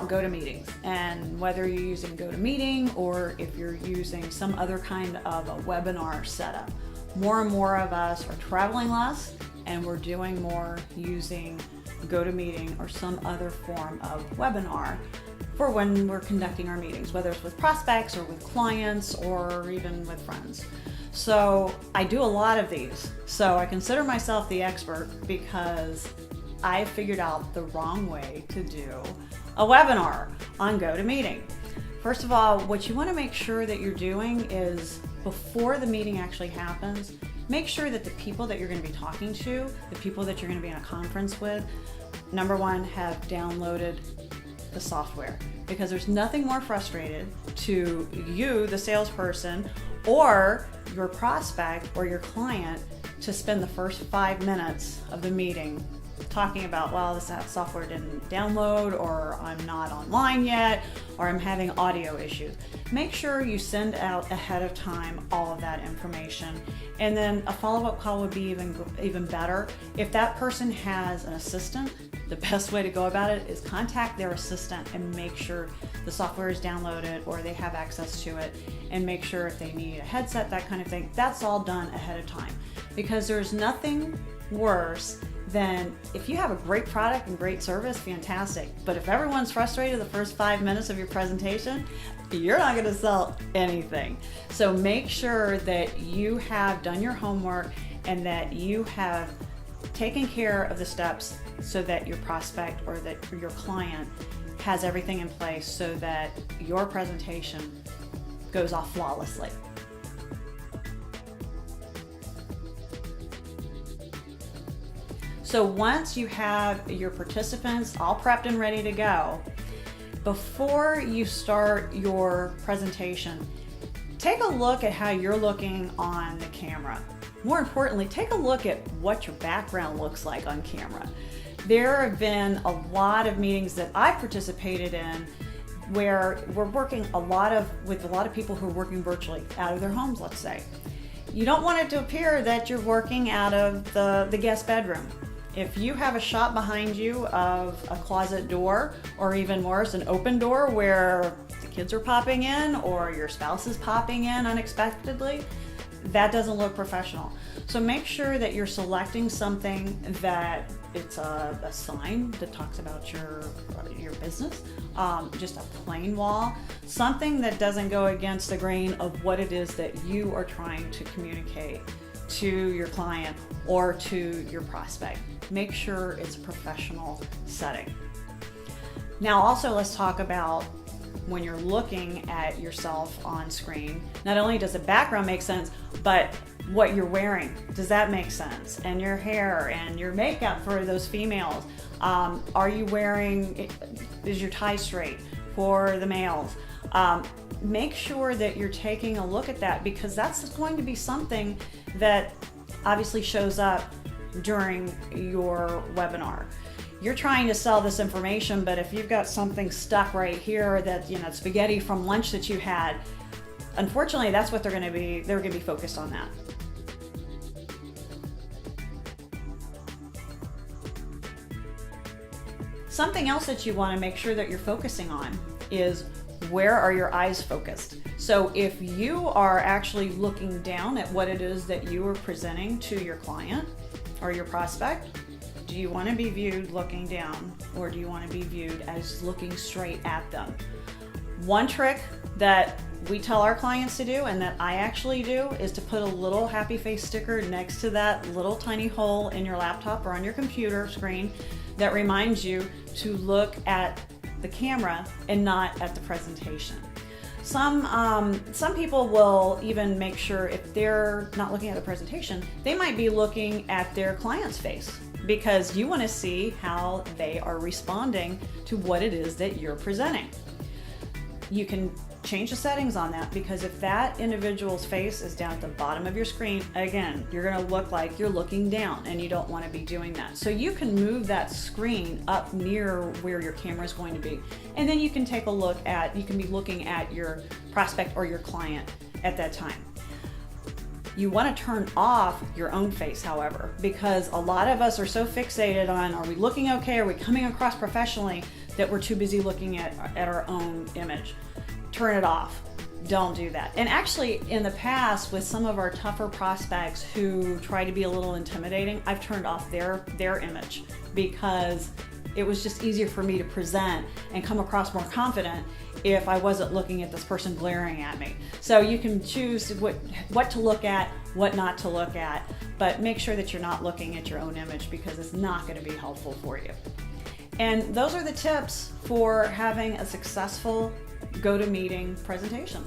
about GoToMeetings, and whether you're using GoToMeeting or if you're using some other kind of a webinar setup, more and more of us are traveling less and we're doing more using GoToMeeting or some other form of webinar for when we're conducting our meetings, whether it's with prospects or with clients or even with friends. So I do a lot of these. So I consider myself the expert because I figured out the wrong way to do a webinar on GoToMeeting. First of all, what you want to make sure that you're doing is before the meeting actually happens, make sure that the people that you're going to be talking to, the people that you're going to be in a conference with, number one, have downloaded the software, because there's nothing more frustrated to you, the salesperson, or your prospect or your client to spend the first 5 minutes of the meeting talking about, well, this software didn't download, or I'm not online yet, or I'm having audio issues. Make sure you send out ahead of time all of that information. And then a follow-up call would be even better. If that person has an assistant, the best way to go about it is contact their assistant and make sure the software is downloaded or they have access to it, and make sure if they need a headset, that kind of thing, that's all done ahead of time. Because there's nothing worse than if you have a great product and great service, fantastic. But if everyone's frustrated the first 5 minutes of your presentation, you're not going to sell anything. So make sure that you have done your homework and that you have taken care of the steps so that your prospect or that your client has everything in place so that your presentation goes off flawlessly. So once you have your participants all prepped and ready to go, before you start your presentation, take a look at how you're looking on the camera. More importantly, take a look at what your background looks like on camera. There have been a lot of meetings that I've participated in where we're working with a lot of people who are working virtually out of their homes, let's say. You don't want it to appear that you're working out of the guest bedroom. If you have a shot behind you of a closet door, or even worse, an open door where the kids are popping in or your spouse is popping in unexpectedly, that doesn't look professional. So make sure that you're selecting something that it's a sign that talks about your business, just a plain wall, something that doesn't go against the grain of what it is that you are trying to communicate to your client or to your prospect. Make sure it's a professional setting. Now also let's talk about when you're looking at yourself on screen. Not only does the background make sense, but what you're wearing, does that make sense? And your hair and your makeup for those females. Are you wearing, is your tie straight for the males? Make sure that you're taking a look at that, because that's going to be something that obviously shows up during your webinar. You're trying to sell this information, but if you've got something stuck right here that, spaghetti from lunch that you had, unfortunately, that's what they're going to be focused on that. Something else that you want to make sure that you're focusing on is, where are your eyes focused? So if you are actually looking down at what it is that you are presenting to your client or your prospect, do you want to be viewed looking down, or do you want to be viewed as looking straight at them? One trick that we tell our clients to do, and that I actually do, is to put a little happy face sticker next to that little tiny hole in your laptop or on your computer screen that reminds you to look at the camera and not at the presentation. Some people will even make sure, if they're not looking at the presentation, they might be looking at their client's face, because you want to see how they are responding to what it is that you're presenting. You can change the settings on that, because if that individual's face is down at the bottom of your screen, again, you're going to look like you're looking down, and you don't want to be doing that. So you can move that screen up near where your camera is going to be, and then you can take a look at, you can be looking at your prospect or your client at that time. You want to turn off your own face, however, because a lot of us are so fixated on, are we looking okay? Are we coming across professionally? that we're too busy looking at our own image. Turn it off. Don't do that. And actually, in the past, with some of our tougher prospects who try to be a little intimidating, I've turned off their image because it was just easier for me to present and come across more confident if I wasn't looking at this person glaring at me. So you can choose what to look at, what not to look at, but make sure that you're not looking at your own image because it's not going to be helpful for you. And those are the tips for having a successful GoToMeeting presentation.